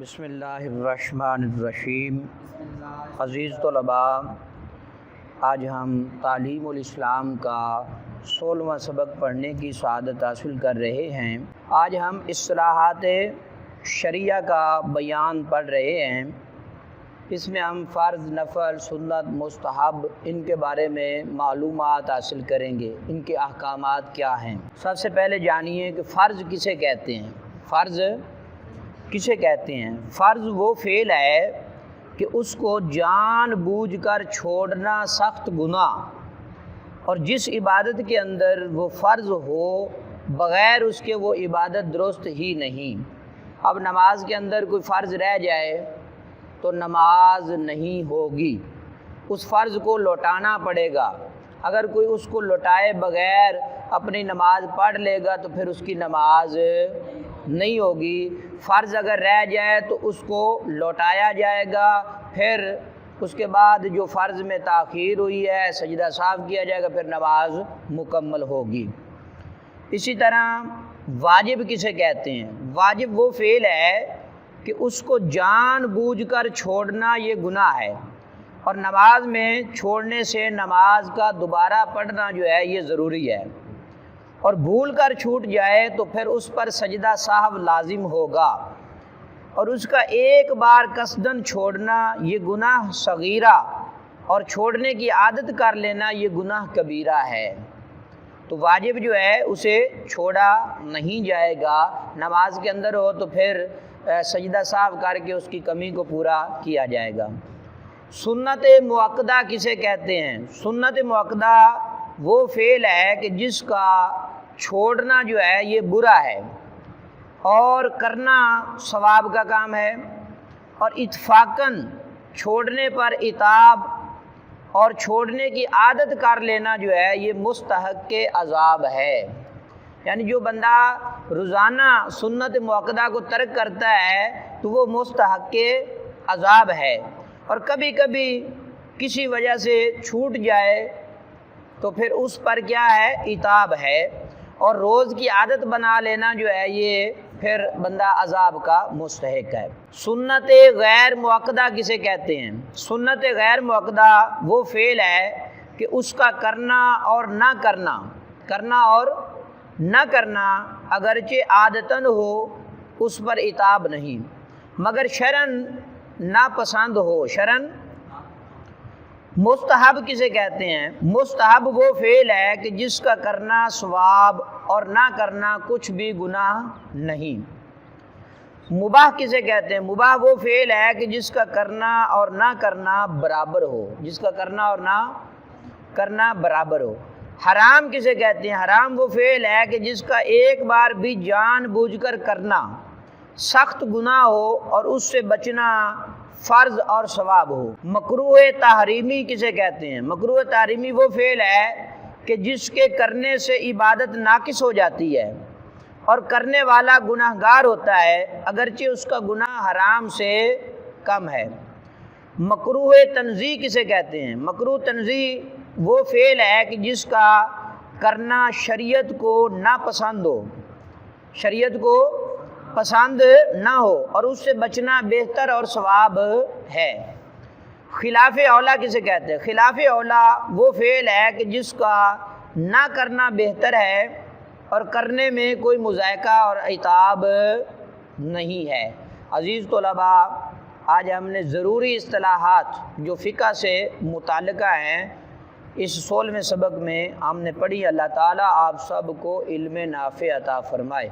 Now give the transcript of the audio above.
بسم اللہ الرحمن الرحیم۔ عزیز طلباء، آج ہم تعلیم الاسلام کا 16واں سبق پڑھنے کی سعادت حاصل کر رہے ہیں۔ آج ہم اصطلاحات شرعیہ کا بیان پڑھ رہے ہیں۔ اس میں ہم فرض، نفل، سنت، مستحب ان کے بارے میں معلومات حاصل کریں گے، ان کے احکامات کیا ہیں۔ سب سے پہلے جانیے کہ فرض کسے کہتے ہیں۔ فرض کسے کہتے ہیں؟ فرض وہ فعل ہے کہ اس کو جان بوجھ کر چھوڑنا سخت گناہ، اور جس عبادت کے اندر وہ فرض ہو بغیر اس کے وہ عبادت درست ہی نہیں۔ اب نماز کے اندر کوئی فرض رہ جائے تو نماز نہیں ہوگی، اس فرض کو لوٹانا پڑے گا۔ اگر کوئی اس کو لوٹائے بغیر اپنی نماز پڑھ لے گا تو پھر اس کی نماز نہیں ہوگی۔ فرض اگر رہ جائے تو اس کو لوٹایا جائے گا، پھر اس کے بعد جو فرض میں تاخیر ہوئی ہے سجدہ سہو کیا جائے گا، پھر نماز مکمل ہوگی۔ اسی طرح واجب کسے کہتے ہیں؟ واجب وہ فعل ہے کہ اس کو جان بوجھ کر چھوڑنا یہ گناہ ہے، اور نماز میں چھوڑنے سے نماز کا دوبارہ پڑھنا جو ہے یہ ضروری ہے، اور بھول کر چھوٹ جائے تو پھر اس پر سجدہ سہو لازم ہوگا، اور اس کا ایک بار قصداً چھوڑنا یہ گناہ صغیرہ، اور چھوڑنے کی عادت کر لینا یہ گناہ کبیرہ ہے۔ تو واجب جو ہے اسے چھوڑا نہیں جائے گا، نماز کے اندر ہو تو پھر سجدہ سہو کر کے اس کی کمی کو پورا کیا جائے گا۔ سنت مؤکدہ کسے کہتے ہیں؟ سنت مؤکدہ وہ فعل ہے کہ جس کا چھوڑنا جو ہے یہ برا ہے اور کرنا ثواب کا کام ہے، اور اتفاقاً چھوڑنے پر عتاب اور چھوڑنے کی عادت کر لینا جو ہے یہ مستحق کے عذاب ہے۔ یعنی جو بندہ روزانہ سنت مؤکدہ کو ترک کرتا ہے تو وہ مستحق کے عذاب ہے، اور کبھی کبھی کسی وجہ سے چھوٹ جائے تو پھر اس پر کیا ہے؟ عتاب ہے، اور روز کی عادت بنا لینا جو ہے یہ پھر بندہ عذاب کا مستحق ہے۔ سنت غیر مؤکدہ کسے کہتے ہیں؟ سنت غیر مؤکدہ وہ فعل ہے کہ اس کا کرنا اور نہ کرنا، کرنا اور نہ کرنا اگرچہ عادتاً ہو اس پر عتاب نہیں، مگر شرعاً ناپسند ہو، شرعاً۔ مستحب کسے کہتے ہیں؟ مستحب وہ فعل ہے کہ جس کا کرنا ثواب اور نہ کرنا کچھ بھی گناہ نہیں۔ مباح کسے کہتے ہیں؟ مباح وہ فعل ہے کہ جس کا کرنا اور نہ کرنا برابر ہو، جس کا کرنا اور نہ کرنا برابر ہو۔ حرام کسے کہتے ہیں؟ حرام وہ فعل ہے کہ جس کا ایک بار بھی جان بوجھ کر کرنا سخت گناہ ہو اور اس سے بچنا فرض اور ثواب ہو۔ مکروہ تحریمی کسے کہتے ہیں؟ مکروہ تحریمی وہ فعل ہے کہ جس کے کرنے سے عبادت ناقص ہو جاتی ہے اور کرنے والا گناہ گار ہوتا ہے اگرچہ اس کا گناہ حرام سے کم ہے۔ مکروہ تنزیہ کسے کہتے ہیں؟ مکروہ تنزیہ وہ فعل ہے کہ جس کا کرنا شریعت کو ناپسند ہو، شریعت کو پسند نہ ہو، اور اس سے بچنا بہتر اور ثواب ہے۔ خلاف اولیٰ کسے کہتے ہیں؟ خلاف اولیٰ وہ فعل ہے کہ جس کا نہ کرنا بہتر ہے اور کرنے میں کوئی مذائقہ اور عتاب نہیں ہے۔ عزیز طلباء، آج ہم نے ضروری اصطلاحات جو فقہ سے متعلقہ ہیں اس 16ویں سبق میں ہم نے پڑھی۔ اللہ تعالیٰ آپ سب کو علم نافع عطا فرمائے۔